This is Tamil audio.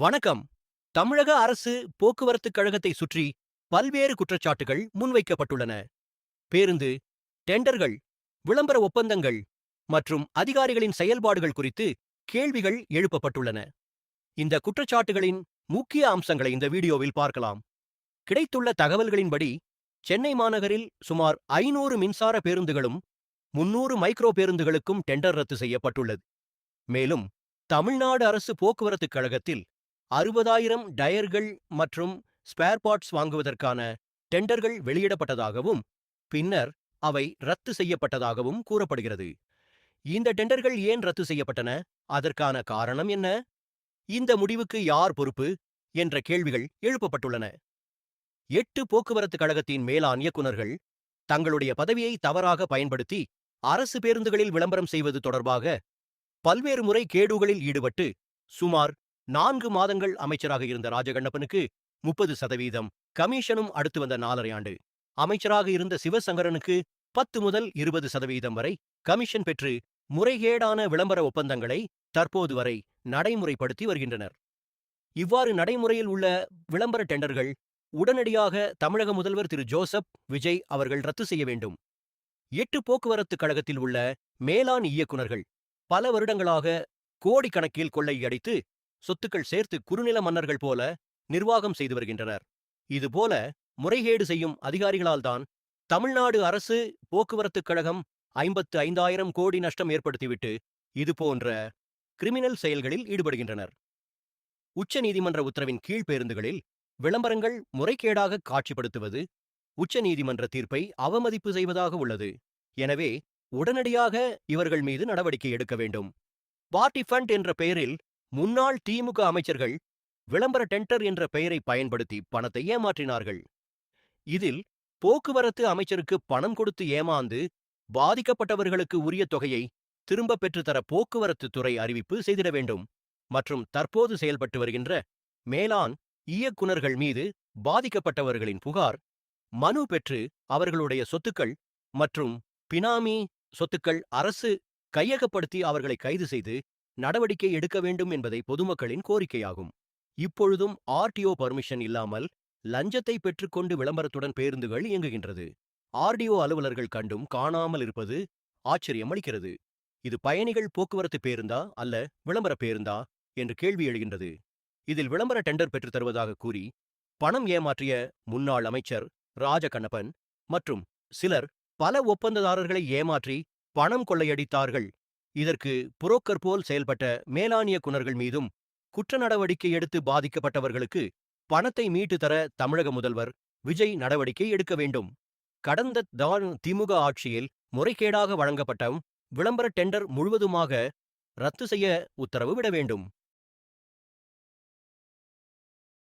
வணக்கம். தமிழக அரசு போக்குவரத்துக் கழகத்தை சுற்றி பல்வேறு குற்றச்சாட்டுகள் முன்வைக்கப்பட்டுள்ளன. பேருந்து, டெண்டர்கள், விளம்பர ஒப்பந்தங்கள் மற்றும் அதிகாரிகளின் செயல்பாடுகள் குறித்து கேள்விகள் எழுப்பப்பட்டுள்ளன. இந்த குற்றச்சாட்டுகளின் முக்கிய அம்சங்களை இந்த வீடியோவில் பார்க்கலாம். கிடைத்துள்ள தகவல்களின்படி, சென்னை மாநகரில் சுமார் 500 மின்சார பேருந்துகளும் 300 மைக்ரோ பேருந்துகளுக்கும் டெண்டர் ரத்து செய்யப்பட்டுள்ளது. மேலும் தமிழ்நாடு அரசு போக்குவரத்துக் கழகத்தில் 60,000 டயர்கள் மற்றும் ஸ்பேர் பார்ட்ஸ் வாங்குவதற்கான டெண்டர்கள் வெளியிடப்பட்டதாகவும், பின்னர் அவை ரத்து செய்யப்பட்டதாகவும் கூறப்படுகிறது. இந்த டெண்டர்கள் ஏன் ரத்து செய்யப்பட்டன? அதற்கான காரணம் என்ன? இந்த முடிவுக்கு யார் பொறுப்பு? என்ற கேள்விகள் எழுப்பப்பட்டுள்ளன. 8 போக்குவரத்து கழகத்தின் மேலாண் இயக்குநர்கள் தங்களுடைய பதவியை தவறாக பயன்படுத்தி அரசு பேருந்துகளில் விளம்பரம் செய்வது தொடர்பாக பல்வேறு முறை கேடுகளில் ஈடுபட்டு சுமார் 4 மாதங்கள் அமைச்சராக இருந்த ராஜகண்ணப்பனுக்கு 30% கமிஷனும் அடுத்து வந்த 4½ ஆண்டு அமைச்சராக இருந்த சிவசங்கரனுக்கு 10 முதல் 20% வரை கமிஷன் பெற்று முறைகேடான விளம்பர ஒப்பந்தங்களை தற்போது வரை நடைமுறைப்படுத்தி வருகின்றனர். இவ்வாறு நடைமுறையில் உள்ள விளம்பர டெண்டர்கள் உடனடியாக தமிழக முதல்வர் திரு ஜோசப் விஜய் அவர்கள் ரத்து செய்ய வேண்டும். 8 போக்குவரத்து கழகத்தில் உள்ள மேலாண் இயக்குநர்கள் பல வருடங்களாக கோடிக்கணக்கில் கொள்ளையடித்து சொத்துக்கள் சேர்த்து குறுநில மன்னர்கள் போல நிர்வாகம் செய்து வருகின்றனர். இதுபோல முறைகேடு செய்யும் அதிகாரிகளால்தான் தமிழ்நாடு அரசு போக்குவரத்துக் கழகம் 55,000 கோடி நஷ்டம் ஏற்படுத்திவிட்டு இதுபோன்ற கிரிமினல் செயல்களில் ஈடுபடுகின்றனர். உச்ச நீதிமன்ற உத்தரவின் கீழ் பேருந்துகளில் விளம்பரங்கள் முறைகேடாக காட்சிப்படுத்துவது உச்ச நீதிமன்ற தீர்ப்பை அவமதிப்பு செய்வதாக உள்ளது. எனவே உடனடியாக இவர்கள் மீது நடவடிக்கை எடுக்க வேண்டும். பார்ட்டி ஃபண்ட் என்ற பெயரில் முன்னாள் திமுக அமைச்சர்கள் விளம்பர டெண்டர் என்ற பெயரை பயன்படுத்தி பணத்தை ஏமாற்றினார்கள். இதில் போக்குவரத்து அமைச்சருக்கு பணம் கொடுத்து ஏமாந்து பாதிக்கப்பட்டவர்களுக்கு உரிய தொகையை திரும்ப பெற்றுத்தர போக்குவரத்து துறை அறிவிப்பு செய்திட வேண்டும். மற்றும் தற்போது செயல்பட்டு வருகின்ற மேலாண் இயக்குநர்கள் மீது பாதிக்கப்பட்டவர்களின் புகார் மனு பெற்று அவர்களுடைய சொத்துக்கள் மற்றும் பினாமி சொத்துக்கள் அரசு கையகப்படுத்தி அவர்களை கைது செய்து நடவடிக்கை எடுக்க வேண்டும் என்பதை பொதுமக்களின் கோரிக்கையாகும். இப்பொழுதும் ஆர்டிஓ பர்மிஷன் இல்லாமல் லஞ்சத்தை பெற்றுக்கொண்டு விளம்பரத்துடன் பேருந்துகள் இயங்குகின்றது. ஆர்டிஓ அலுவலர்கள் கண்டும் காணாமல் இருப்பது ஆச்சரியம் அளிக்கிறது. இது பயணிகள் போக்குவரத்து பேருந்தா அல்ல விளம்பர பேருந்தா என்று கேள்வி எழுகின்றது. இதில் விளம்பர டெண்டர் பெற்றுத் தருவதாக கூறி பணம் ஏமாற்றிய முன்னாள் அமைச்சர் ராஜகண்ணப்பன் மற்றும் சிலர் பல ஒப்பந்ததாரர்களை ஏமாற்றி பணம் கொள்ளையடித்தார்கள். இதற்கு புரோக்கர் போல் செயல்பட்ட மேலாண் இயக்குநர்கள் மீதும் குற்ற நடவடிக்கை எடுத்து பாதிக்கப்பட்டவர்களுக்கு பணத்தை மீட்டு தர தமிழக முதல்வர் விஜய் நடவடிக்கை எடுக்க வேண்டும். கடந்த திமுக ஆட்சியில் முறைகேடாக வழங்கப்பட்ட விளம்பர டெண்டர் முழுவதுமாக ரத்து செய்ய உத்தரவு விட வேண்டும்.